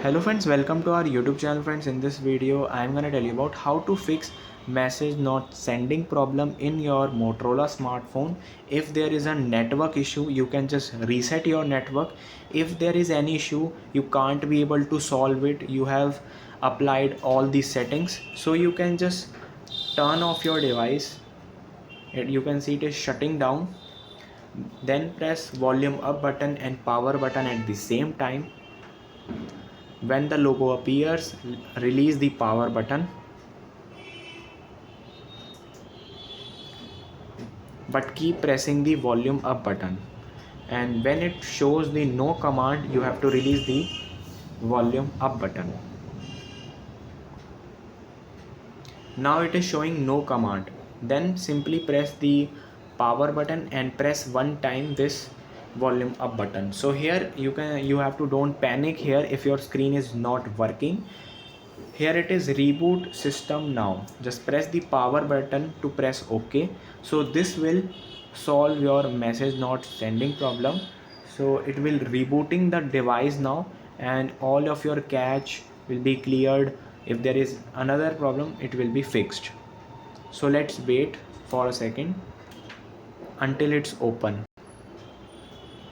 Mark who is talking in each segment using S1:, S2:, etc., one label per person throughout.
S1: Hello friends, welcome to our YouTube channel. Friends, in this video I am going to tell you about how to fix message not sending problem in your Motorola smartphone. If there is a network issue, you can just reset your network. If there is any issue, you can't be able to solve it, you have applied all these settings, so you can just turn off your device. You can see it is shutting down. Then press volume up button and power button at the same time. When the logo appears, release the power button, but keep pressing the volume up button. And when it shows the no command, you have to release the volume up button. Now it is showing no command. Then simply press the power button and press one time this volume up button. So here you have to don't panic here if your screen is not working. Here it is reboot system now. Just press the power button to press OK. So this will solve your message not sending problem. So it will rebooting the device now and all of your cache will be cleared. If there is another problem, it will be fixed. So let's wait for a second until it's open.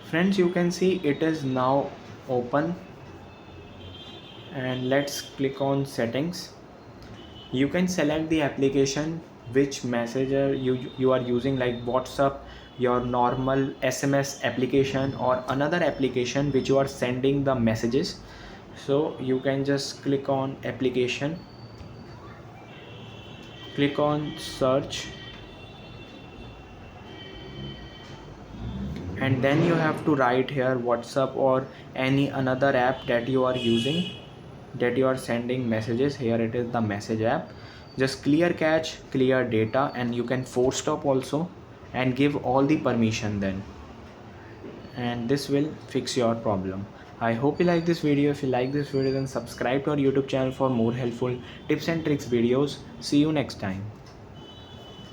S1: Friends, you can see it is now open. And let's click on settings. You can select the application which messenger you are using, like WhatsApp, your normal SMS application, or another application which you are sending the messages. So you can just click on application, click on search, and then you have to write here WhatsApp or any another app that you are using, that you are sending messages. Here it is the message app. Just clear cache, clear data, and you can force stop also and give all the permission then, and this will fix your problem. I hope you like this video. If you like this video, then subscribe to our YouTube channel for more helpful tips and tricks videos. See you next time.